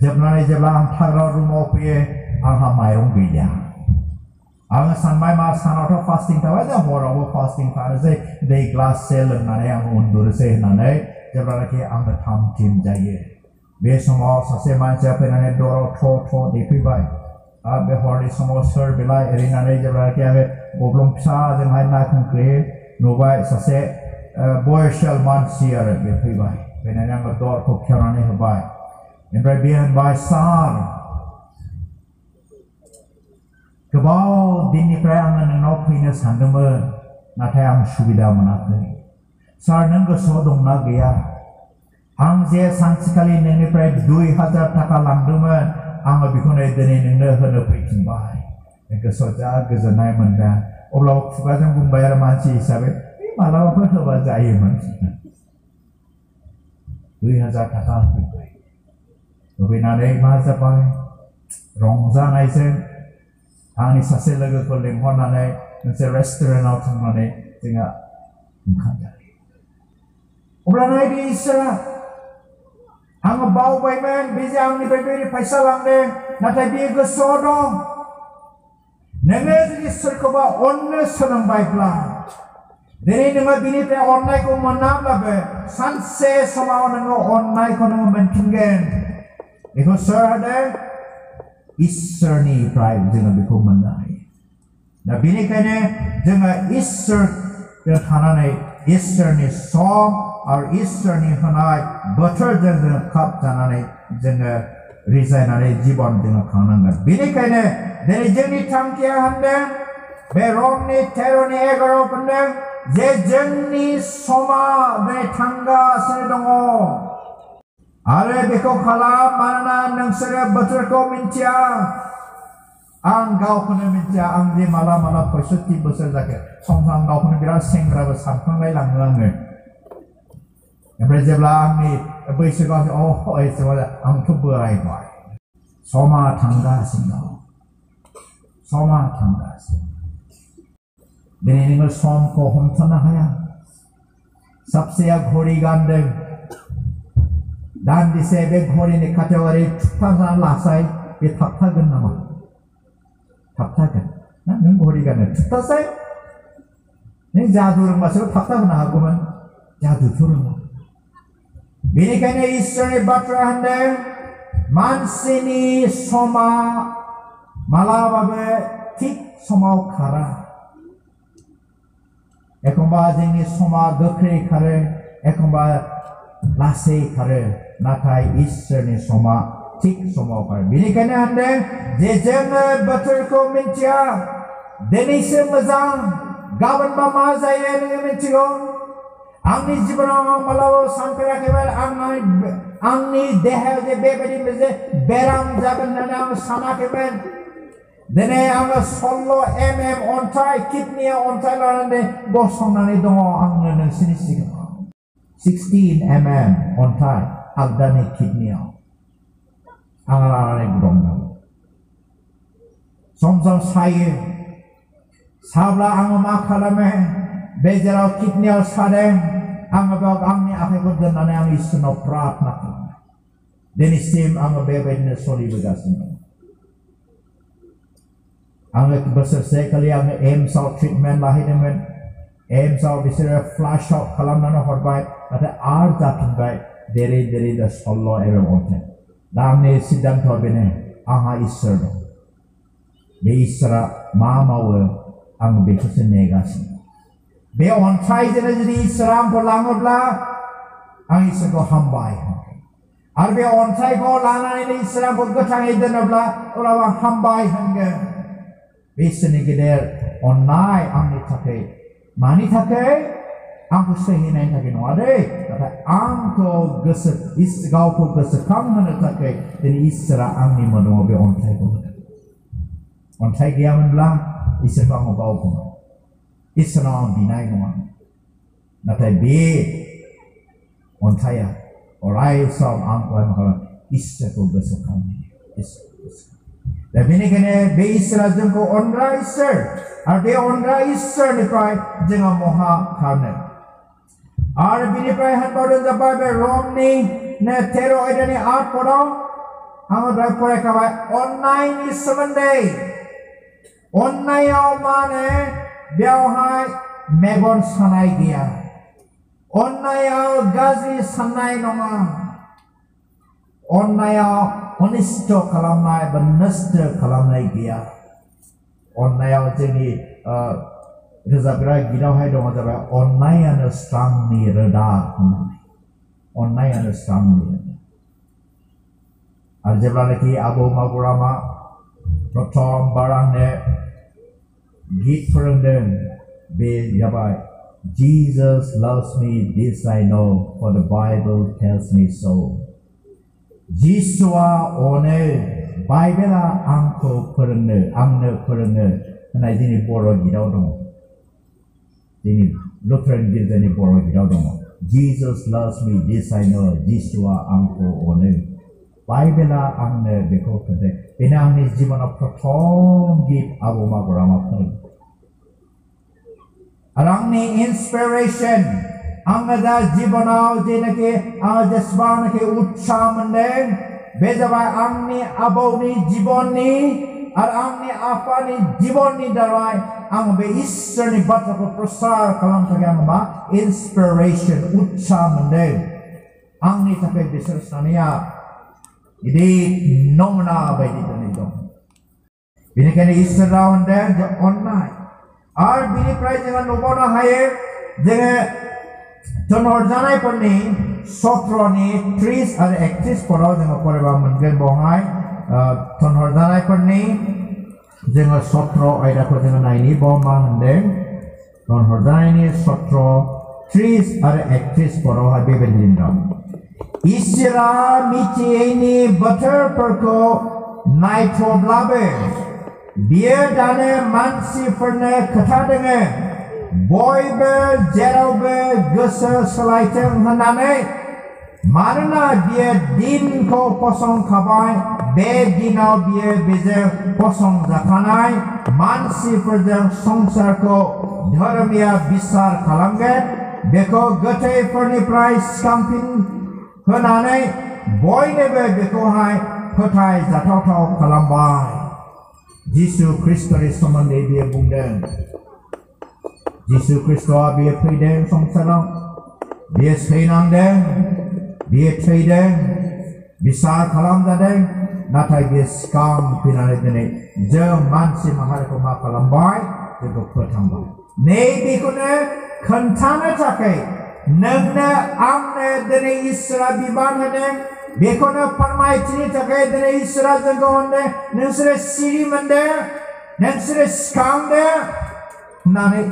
जेब्ला आं थाग्रा रुमाव फैयो आंहा माइरं गैया आङो सानबाय मा सानावथ' फास्टिं थाबाय जों हरावबो फास्टिं थानोसै दै ग्लाससे लोंनानै आं उन्दुनोसै होननानै जेब्लानाखि आंनो 3 थिम जायो बे समाव सासे मानसिया फैनानै दराव थ' देफैबाय आरो बे हरनि समाव सोर बेलाय ओरैनानै जेब्लानाखि आङो गब्लं फिसाजोंहाय ना ओंख्रि नुबाय सासे बयसयाल मानसि आरो बे फैबाय फैनानै आङो दरखौ खेवनानै होबाय ओमफ्राय बे होनबाय सार गोबाव दिननिफ्राय आङो नोंनाव फैनो सानदोंमोन नाथाय आं सुबिदा मोनाखै सार नों गोसोआव दंना गैया आं जे सानसेखालि नोंनिफ्राय 2000 थाखा लांदोंमोन आङो बेखौनो दिनै नोंनो होनो फैफिनबाय गोसोआव जा गोजोननाय मोनदों अब्ला खुगाजों बुंबाय आरो मानसि हिसाबै मालाबाफोर होबा जायोमोन 2000 थाखा होफैबाय होफैनानै मा जाबाय रंजानायजों आंनि सासे लोगोखौ लिंहरनानै मोनसे रेस्टुरेन्टआव थांनानै जोंहा ओंखाम जायो अब्ला नायदो इसोरा आङो बावबायमोन बे जे आंनिफ्राय बेबायदि फैसा लांदों नाथाय बे गोसोआव दं नोङो जुदि सोरखौबा अननो सोलोंबायब्ला दिनै नोङो बिनिफ्राय अननायखौ मोनाब्लाबो सानसे समाव नोङो अननायखौ नोङो मोनफिनगोन बेखौ सोर होदों इसोरनिफ्राय जोङो बेखौ मोननो हायो दा बेनिखायनो जोङो इसोरजों थानानै इसोरनि सम आरो इसोरनि होनाय बोथोरजों जोङो खाब जानानै जोङो रिजायनानै जिबन जोङो खांनांगोन बेनिखायनो दिनै जोंनि थांखिया होनदों बे रमनि 13:11 होनदों जे जोंनि समा दिनै थांगासिनो दङ आरो बेखौ खालाम मानोना नोंसोरो बोथोरखौ मिन्थिया आं गावखौनो मिन्थिया आं जे माला 65 बोसोर जाखो सम गावखौनो बिराद सेंग्राबो सानखांलाय लाङो आङो ओमफ्राय जेब्ला आंनि बैसोखौ आंथ' बोरायबाय समा थांगासिनो दं समा थांगासिनो दिनै नोङो समखौ हमथानो हाया साबसेया घड़ी गानदों दान्दिसे बे घड़ीनि खाथियाव ओरै थुबथानानै लासाय बे थाबथागोन नामा थाबथागोन ना नों घड़ी गाननो थुबथासाय नों जादु रोंबासो थाबथाहोनो हागौमोन जादुथ' रोङा बेनिखायनो इसोरनि बाथ्रा होनदों मानसिनि समा मालाबाबो थिग समाव खारा एखमबा जोंनि समा गोख्रै खारो एखमबा लासै खारो नाथाय इसोरनि समा थिग समाव खारो बेनिखायनो होनदों जे जोङो बोथोरखौ मिन्थिया दिनैसो मोजां गाबोनबा मा जायो नोङो मिन्थिगौ आंनि जिबनाव आं मालाबाबो सानफेराखैमोन आंनि देहायाव जे बेबायदि मोनसे बेराम जागोन होननानै आं सानाखैमोन दिनै आङो 16 mm अन्थाइ किडनियाव अन्थाइ लानानै गसंनानै दङ आंनो नोंसोरनि सिगाङाव 16 mm अन्थाइ आगदानि किडनियाव आं लानानै दं सम सायो साब्ला आङो मा खालामो बे जेराव किडनियाव सादों आङो बेयाव आंनि आखाइखौ दोननानै आं इसोरनाव प्रार्थना खालामो दिनैसिम आङो बेबायदिनो सोलिबोगासिनो दं आङो बोसोरसे खालि आङो एम्सआव ट्रिटमेन्ट लाहैदोंमोन एम्सआव बिसोरो फ्लाश आउट खालामनानै हरबाय नाथाय आरो जाफिनबाय देरै दा 16 mm अन्थाइ दा आंनि सिद्धान्तआ बेनो आंहा इसोर दं बे इसोरा मा मावो आं बेखौसो नेगासिनो बे अन्थाइजोंनो जुदि इसोरा आंखौ लाङोब्ला आं इसोरखौ हामबाय आरो बे अन्थाइखौ लानानै इसोरा आंखौ गोथाङै दोनोब्ला अब्ला आं हामबाय होनगोन इसोरनि गेदेर अन्नाय आंनि थाखाय मानि थाखाय आंखौ सैहैनायनि थाखाय नङा दै नाथाय आंखौ गावखौ गोसोखांहोनो थाखाय दिनै इसोरा आंनि मोदोमाव बे अन्थाइखौ होदों अन्थाइ गैयामोनब्ला इसोरखौ आङो बावगौमोन इसोरनाव आं बिनाय नङा नाथाय बे अन्थाइया अराय सम आंखौ इसोरखौ गोसोखांहोयो दा बेनिखायनो बे इसोरा जोंखौ अनग्रा इसोर आरो बे अनग्रा इसोरनिफ्राय जोङो महा खारनो आरो बिनिफ्राय होनबावदों जाबाय बे रमनि 13:8 पदाव angw doi porekabai Onnai ni somonday. Onnaiaw mane beawhai megon sanai gaya. Onnaiaw gazri sanai nonga. Onnaiaw onisto kalamnai ba nasta kalamnai gaya. Onnaiaw जोंनि रोजाबग्रा गिदावहाय दङ जाबाय अन्नायानो स्रांनि रोदा होननानै अन्नायानो स्रांनि रोदा आरो जेब्लानाखि आबौ माबुरामा प्रथम बार आंनो गीत फोरोंदों बे जाबाय Jesus loves me, this I know, for the Bible tells me so. जिसुआ अनो बाइबेला आंखौ फोरोंनो आंनो फोरोङो होननाय जोंनि बर' गिदाव दङ जोंनि लुथारान गिर्जानि बर' गिदाव दङ Jesus loves me, this I know, जिसुआ आंखौ अनो बाइबेला आंनो बेखौ खोन्थायो बेनो आंनि जिबनाव प्रथम गित आबौ माबुरामा फोरोङो आरो आंनि इन्सपिरेसन आङो दा जिबनाव जेनाखि आङो जेसेबांनाखि उत्साह मोनदों बे जाबाय आंनि आबौनि जिबननि आरो आंनि आफानि जिबननि दारै आं बे इसोरनि बाथ्राखौ प्रसार खालामनो थाखाय आं मा इन्सपिरेसन उत्साह मोनदों आंनि थाखाय बिसोर सानैया गिदिर नमुना बायदि दिनै दं बेनिखायनो इसोरा होनदों जे अननाय आरो बिनिफ्राय जोङो नुबावनो हायो जोङो दोनहरजानायफोरनि 17नि 30 आरो 31 फोराव जोङो फरायबा मोनगोन बेवहाय दोनहरजानायफोरनि जोङो 17 आयदाखौ जोङो नायनि बाव मा होनदों दोनहरजानायनि 17 30 आरो 31 फोरावहाय बेबायदि दं इसोरा मिथियैनि बोथोरफोरखौ नायथ'ब्लाबो बियो दानो मानसिफोरनो खोथादोङो बयबो जेरावबो गोसो सोलायथों होननानै मानोना बियो दिनखौ फसंखाबाय बे दिनाव बियो बेजों फसंजाखानाय मानसिफोरजों संसारखौ धोरोमिया बिसार खालामगोन बेखौ गोथैफोरनिफ्राय सिखांफिन होनानै बयनोबो बेखौहाय फोथायजाथावथाव खालामबाय जिसु ख्रिस्टनि सोमोन्दै बियो बुंदों जिसु ख्रिस्टआ बियो फैदों संसाराव बियो सैनांदों बियो थैदों बिसार खालामजादों नाथाय बियो सिखांफिननानै दिनै जों मानसि माहारिखौ मा खालामबाय जोंखौ फोथांबाय नैबेखौनो खोन्थानो थाखाय नोंनो आंनो दिनै इसोरा बिबान होदों बेखौनो फोरमायथिनो थाखाय दिनै इसोरा जोंखौ होनदों नोंसोरो सिरि मोनदों नोंसोरो सिखांदों होननानै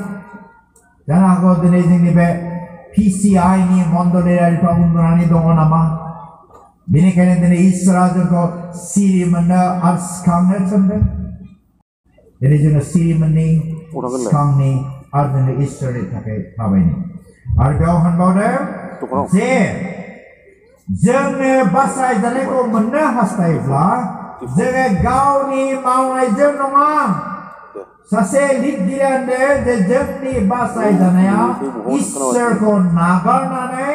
जानो हागौ दिनै जोंनि बे PCI नि मण्डलियारिफ्रा उन्दुनानै दङ नामा बेनिखायनो दिनै इसोरा जोंखौ सिरि मोननो आरो सिखांनो थिनदों दिनै जोङो सिरि मोननि सिखांनि आरो जोङो इसोरनि थाखाय थाबायनि आरो बेयाव होनबावदों जे जोङो बासायजानायखौ मोननो हास्थायोब्ला जोङो गावनि मावनायजों नङा सासे लिरगिरिया होनदों जे जोंनि बासायजानाया इसोरखौ नागारनानै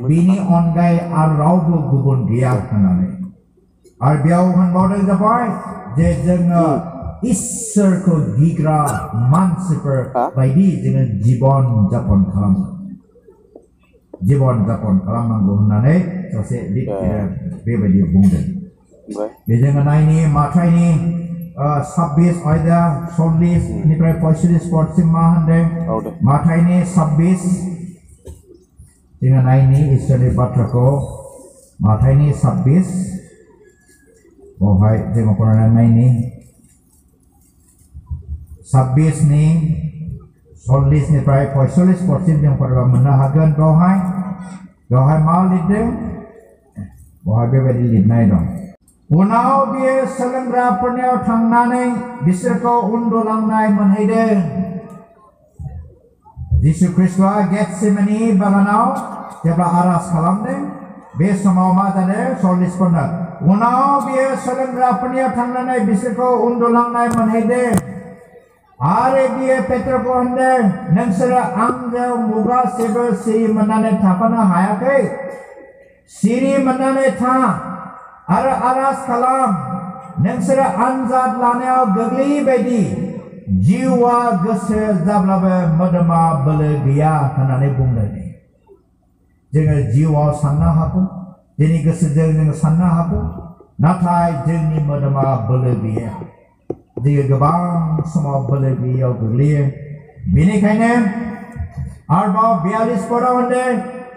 बिनि अनगायै आरो रावबो गुबुन गैया होननानै आरो बेयाव होनबावदों जाबाय जे जोङो इसोरखौ गिग्रा मानसिफोर बायदि जोङो जीवन जापन खालामनांगौ होननानै सासे लिरगिरिया बेबायदि बुंदों बे जोङो नायनि माथाइनि 26 आयदा 40 निफ्राय 45 पदसिम मा होनदों माथाइनि 26 जोङो नायनि इसोरनि बाथ्राखौ माथाइनि 26 बेवहाय जोङो फरायनानै नायनि 26 नि 40 निफ्राय 45 पदसिम जों फरायबा मोननो हागोन बेवहाय मा लिरदों बेवहाय बेबायदि लिरनाय दं उनाव बियो सोलोंग्राफोरनियाव थांनानै बिसोरखौ उन्दुलांनाय मोनहैदों जिसु ख्रिस्टआ गेटसेमानि बागानाव जेब्ला आरज खालामदों बे समाव मा जादों 40 फोरनो उनाव बियो सोलोंग्राफोरनियाव थांनानै बिसोरखौ उन्दुलांनाय मोनहैदों आरो बियो पेट्रखौ होनदों नोंसोरो आंजों मुगासेबो सिरि मोननानै थाफानो हायाखै सिरि मोननानै था आरो आर'ज खालाम नोंसोरो आनजाद लानायाव गोग्लैयै बायदि जिउआ गोसो जाब्लाबो मोदोमा बोलो गैया होननानै बुंदों जोङो जिउआव साननो हागौ दिनै गोसोजों जोङो साननो हागौ नाथाय जोंनि मोदोमा बोलो गैया जोङो गोबां समाव बोलो गैयैयाव गोग्लैयो बेनिखायनो आरोबाव 42 पदाव होनदों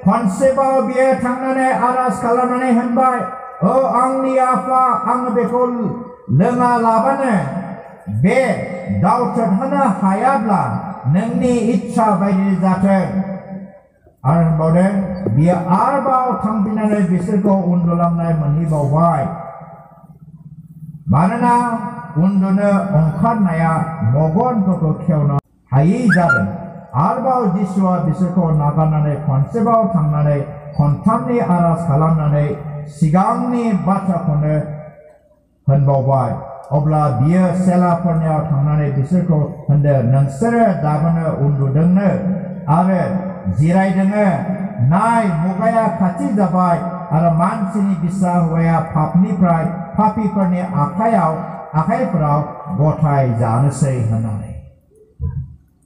खनसेबाव बियो थांनानै आर'ज खालामनानै होनबाय ओ आंनि आफा आं बेखौ लोङा लाबानो बे दावथ्रोदहोनो हायाब्ला नोंनि इच्छा बायदि जाथों आरो होनबावदों बियो आरोबाव थांफिननानै बिसोरखौ उन्दुलांनाय मोनहैबावबाय मानोना उन्दुनो ओंखारनाया मगनफोरखौ खेवनो हायै जादों आरोबाव जिसुआ बिसोरखौ नागारनानै खनसेबाव थांनानै खनथामनि आर'ज खालामनानै सिगांनि बाथ्राखौनो होनबावबाय अब्ला बियो सेलाफोरनियाव थांनानै बिसोरखौ होनदों नोंसोरो दाबोनो उन्दुदोंनो आरो जिरायदोंनो नाय मुगाया खाथि जाबाय आरो मानसिनि बिसा हौवाया पापनिफ्राय पापीफोरनि आखाइफोराव गथाय जानोसै होननानै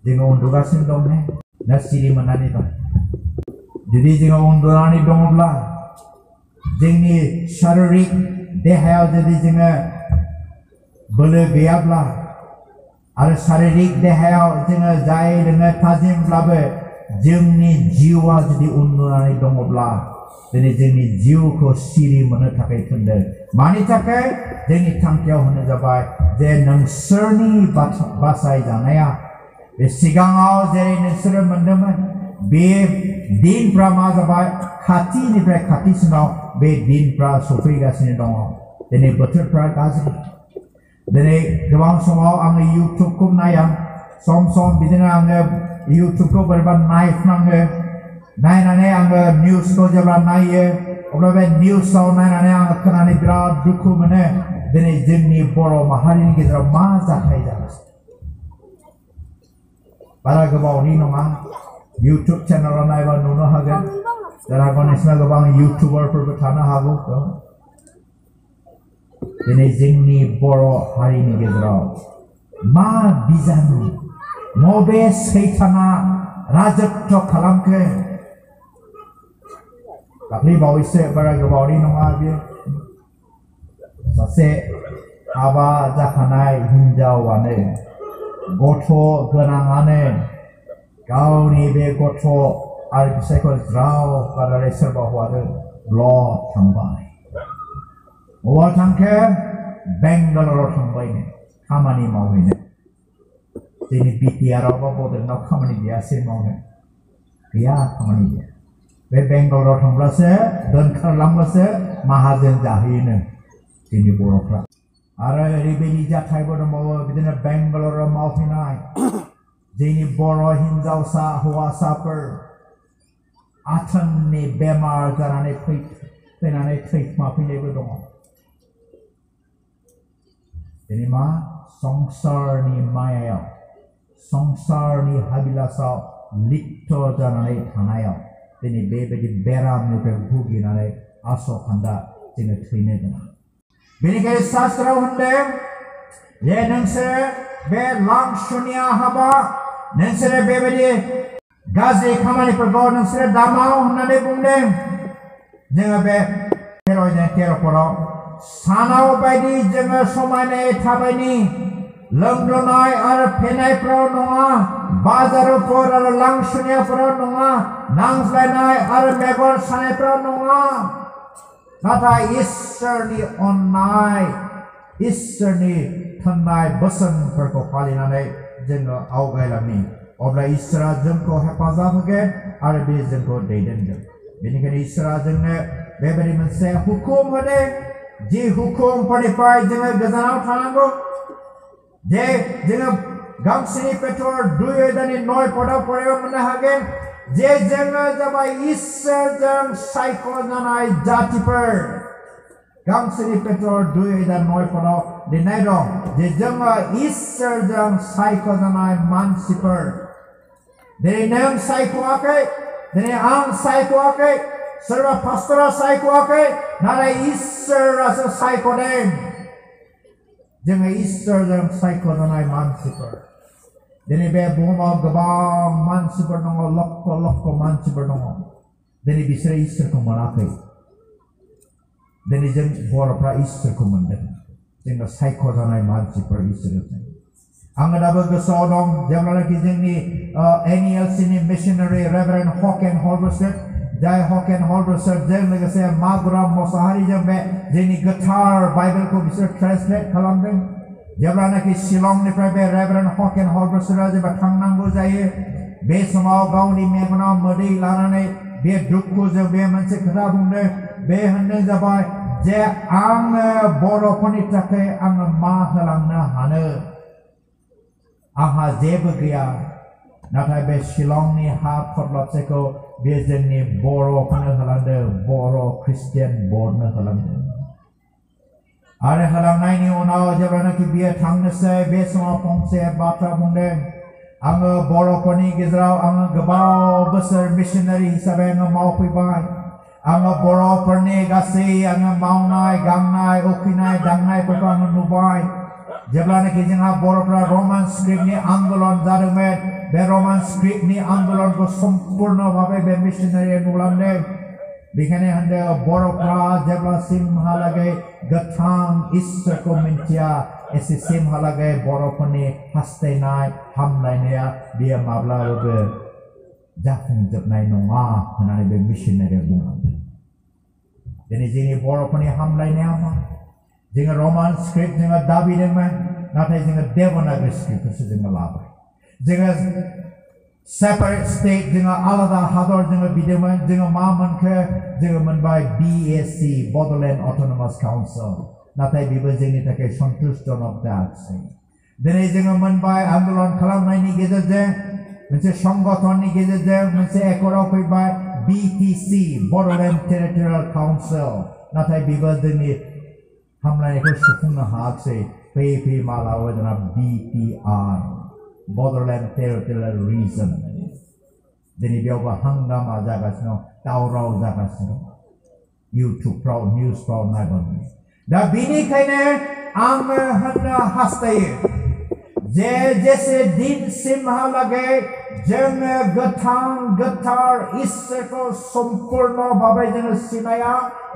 जोङो उन्दुगासिनो दं ने ना सिरि मोननानै दं जुदि जोङो उन्दुनानै दङब्ला जोंनि शारीरिक देहायाव जुदि जोङो बोलो गैयाब्ला आरो शारीरिक देहायाव जोङो जाय लोङो थाजिमब्लाबो जोंनि जिउआ जुदि उन्दुनानै दङब्ला दिनै जोंनि जिउखौ सिरि मोननो थाखाय थिनदों मानि थाखाय जोंनि थांखियाव होनो जाबाय जे नोंसोरनि बासायजानाया बे सिगाङाव जेरै नोंसोरो मोनदोंमोन बे दिनफ्रा मा जाबाय खाथिनिफ्राय खाथिसिनाव बे दिनफ्रा सफैगासिनो दङ दिनै बोथोरफ्रा गाज्रि दिनै गोबां समाव आङो इउटुबखौ नाया सम सम बिदिनो आङो इउटुबखौ बोरैबा नायफ्लाङो नायनानै आङो निउसखौ जेब्ला नायो अब्ला बे निउसाव नायनानै आङो खोनानै बिराद दुखु मोनो दिनै जोंनि बर' माहारिनि गेजेराव मा जाथाय जागासिनो बारा गोबावनि नङा इउटुब चेनेलाव नायबा नुनो हागोन जानो हागौ नोंसिना गोबां इउटुबारफोरबो थानो हागौ दिनै जोंनि बर' हारिनि गेजेराव मा बिजानु मबे सैताना राजत्व खालामखो दाख्लै बावैसो बारा गोबावनि नङा बियो सासे हाबा जाखानाय हिनजावानो गथ' गोनाङानो गावनि बे गथ' आरो फिसायखौ ज्राव गारनानै सोरबा हौवाजों ब्लक थांबाय हौवा थांखो बेंगालराव थांबायनो खामानि मावहैनो जोंनि बिटिआरआव बा बड'लेण्डआव खामानि गैयासै मावनो गैया खामानि गैया बे बेंगालराव थांब्लासो दोनखारलांब्लासो माहाजोन जाहैयोनो जोंनि बर'फ्रा आरो ओरैबायदि जाथायबो दंबावो बिदिनो बेंगालराव मावहैनाय जोंनि बर' हिनजावसा हौवासाफोर आथोननि बेमार जानानै फैनानै थैखोमाफैनायबो दङ दिनै मा संसारनि मायायाव संसारनि हाबिलासाव लिप्त जानानै थानायाव दिनै बेबायदि बेरामनिफ्राय भुगिनानै आसखान्दा जोङो थैनो गोनां बेनिखायनो शास्त्रआव होनदों जे नोंसोरो बे लांसुनिया हाबा नोंसोरो बेबायदि गाज्रि खामानिफोरखौ नोंसोरो दामाव होननानै बुंदों जोङो बे 13 सानाव बायदि जोङो समायनायै थाबायनि लोंग्लोनाय आरो फेनायफोराव नङा बाजारफोर आरो लांसुनियाफोराव नङा नांज्लायनाय आरो मेगन सानायफोराव नङा नाथाय इसोरनि अननाय इसोरनि थोननाय बोसोनफोरखौ फालिनानै जोङो आवगायलांनि अब्ला इसोरा जोंखौ हेफाजाब होगोन आरो बे जोंखौ दैदेनगोन बेनिखायनो इसोरा जोंनो बेबायदि मोनसे हुकुम होदों जि हुकुमफोरनिफ्राय जोङो गोजानाव थानांगौ जे जोङो गांसेनि पेट्रल 2:9 पदाव फरायाव मोननो हागोन जे जोङो जाबाय इसोरजों सायख'जानाय जातिफोर गांसेनि पेट्रल 2:9 पदाव लिरनाय दं जे जोङो इसोरजों सायख'जानाय मानसिफोर दिनै नों सायख'वाखै दिनै आं सायख'वाखै सोरबा पास्टरा सायख'वाखै नाथाय इसोरासो सायख'दों जोङो इसोरजों सायख'जानाय मानसिफोर दिनै बे बुहुमाव गोबां मानसिफोर दङ लक्ष लक्ष मानसिफोर दङ दिनै बिसोरो इसोरखौ मोनाखै दिनै जों बर'फ्रा इसोरखौ मोनदों जोङो सायख'जानाय मानसिफोर इसोरजों आङो दाबो गोसोआव दं जेब्लानाखि जोंनि एनइएलसिनि मिशनारि रेभारेन्ड हकेन हरब्रसर जाय हकेन हरब्रसरजों लोगोसे मागुराम मोसाहारिजों बे जोंनि गोथार बाइबेलखौ बिसोर ट्रेन्सलेट खालामदों जेब्लानाखि शिलंनिफ्राय बे रेभारेन्ड हकेन हरब्रसरा जेब्ला थांनांगौ जायो बे समाव गावनि मेगनाव मोदै लानानै बे दुखुजों बे मोनसे खोथा बुंदों बे होनदों जाबाय जे आङो बर'फोरनि थाखाय आङो मा होलांनो हानो आंहा जेबो गैया नाथाय बे शिलंनि हा खरलाबसेखौ बे जोंनि बर'फोरनो होलांदों बर' ख्रिस्टियान बर'नो होलांदों आरो होलांनायनि उनाव जेब्लानाखि बियो थांनोसै बे समाव फंसे बाथ्रा बुंदों आङो बर'फोरनि गेजेराव आङो गोबाव बोसोर मिशनारि हिसाबै आङो मावफैबाय आङो बर'फोरनि गासै आङो मावनाय गांनाय उखैनाय दांनायफोरखौ आङो नुबाय जेब्लानाखि जोंहा बर'फ्रा रमान स्क्रिप्टनि आन्दलन जादोंमोन बे रमान स्क्रिप्टनि आन्दलनखौ सम्पुर्ण भाबै बे मिशनारिया नुलांदों बेखायनो होनदों बर'फ्रा जेब्लासिमहालागै गोथां इसोरखौ मिन्थिया एसेसिमहालागै बर'फोरनि हास्थायनाय हामलायनाया बेयो माब्लाबाबो जाफुंजोबनाय नङा होननानै बे मिशनारिया बुंलांदों दिनै जोंनि बर'फोरनि हामलायनाया मा जोङो रमान स्क्रिप्ट जोङो दाबिदोंमोन नाथाय जोङो देबनागरि स्क्रिप्टखौसो जोङो लाबाय जोङो सेपारेट स्टेट जोङो आलादा हादर जोङो बिदोंमोन जोङो मा मोनखो जोङो मोनबाय BAC बड'लेण्ड अट'नमास काउन्सिल नाथाय बेबो जोंनि थाखाय सन्तुष्ट नंजायासै दिनै जोङो मोनबाय आन्दलन खालामनायनि गेजेरजों मोनसे संगठननि गेजेरजों मोनसे एकर्डआव फैबाय BTC बड'लेण्ड टेरिटरियेल काउन्सिल नाथाय बेबो जोंनि हामलायनायखौ सुफुंनो हायाखै फैयै फैयै मालाबा जोंहा BTR बड'लेण्ड टेरिटरियेल रिजन दिनै बेयावबो हांगामा जागासिनो दावराव जागासिनो इउटुबफ्राव निउसफ्राव नायबानो दा बेनिखायनो आङो होननो हास्थायो जे जेसे दिनसिमहालागै जोङो गोथार इसोरखौ सम्पुर्ण भाबै जोङो सिनाया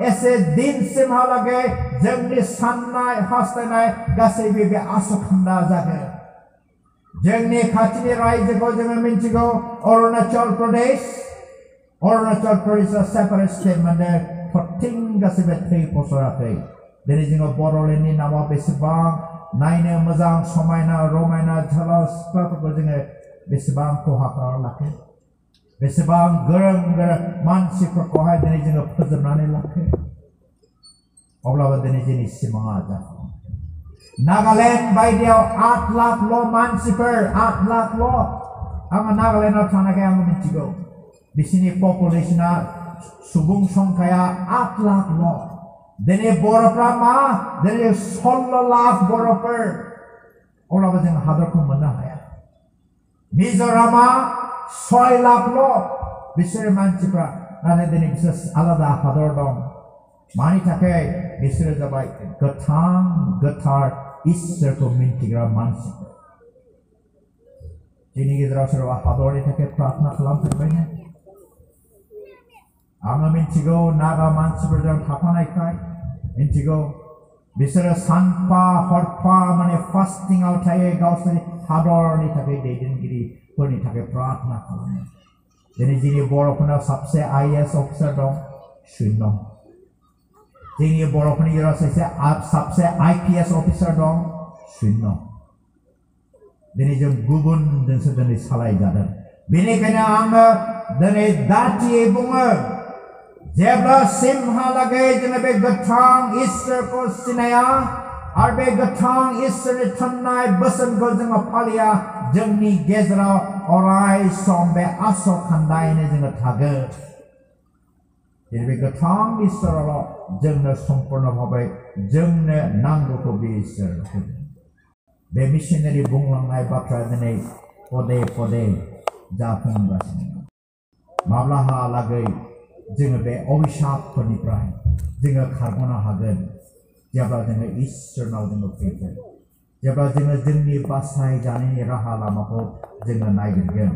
एसे दिनसिमहालागै जोंनि साननाय हास्थायनाय गासैबो बे आसखान्दा जागोन जोंनि खाथिनि रायजोखौ जोङो मिन्थिगौ अरुणाचल प्रदेशआ सेपारेट स्टेट मोनदों फरथिं गासैबो थै फसराखै दिनै जोङो बड'लेण्डनि नामाव बेसेबां नायनो मोजां समायना रमायना झला सिख्लाफोरखौ जोङो बेसेबां खहा खालामलाखो बेसेबां गोरों मानसिफोरखौहाय दिनै जोङो फोजोबनानै लाखो अब्लाबो दिनै जोंनि सिमाङा जाफुङाखै नागालेण्ड बायदियाव 8 लाखल' मानसिफोर 8 लाखल' आङो नागालेण्डआव थानायखाय आङो मिथिगौ बिसिनि पपुलेसना सुबुं संख्याया 8 लाखल' दिनै बर'फ्रा मा दिनै 16 लाख बर'फोर अब्लाबो जों हादरखौ मोननो हाया मिज'रामा 6 लाखल' बिसोर मानसिफ्रा नाथाय दिनै बिसोर आलादा हादर दं मानि थाखाय बिसोरो जाबाय गोथार इसोरखौ मिन्थिग्रा मानसिफोर जोंनि गेजेराव सोरबा हादरनि थाखाय प्रार्थना खालामफेरबायना आङो मिन्थिगौ नागा मानसिफोरजों थाफानायखाय मिन्थिगौ बिसोरो सानफा हरफा माने फास्टिंआव थायो गावसोरनि हादरनि थाखाय दैदेनगिरिफोरनि थाखाय प्रार्थना खालामो दिनै जोंनि बर'फोरनाव साबसे IAS अफिसार दं शून्य जोंनि बर'फोरनि गेजेराव साबसे IPS अफिसार दं शून्य दिनै जों गुबुनजोंसो दिनै सालायजादों बेनिखायनो आङो दिनै दाथियै बुङो जेब्लासिमहालागै जोङो बे गोथां इसोरखौ सिनाया आरो बे गोथां इसोरनि थोननाय बोसोनखौ जोङो फालिया जोंनि गेजेराव अराय सम बे आसखान्दायैनो जोङो थागोन जेरै बे गोथां इसोराल' जोंनो सम्पुर्ण भाबै जोंनो नांगौखौ बे इसोर होदों बे मिशनारि बुंलांनाय बाथ्राया दिनै पदे पदे जाफुंगासिनो माब्लाहालागै जोङो बे अभिशापफोरनिफ्राय जोङो खारग'नो हागोन जेब्ला जोङो इसोरनाव जोङो फैगोन जेब्ला जोङो जोंनि बासायजानायनि राहा लामाखौ जोङो नागिरगोन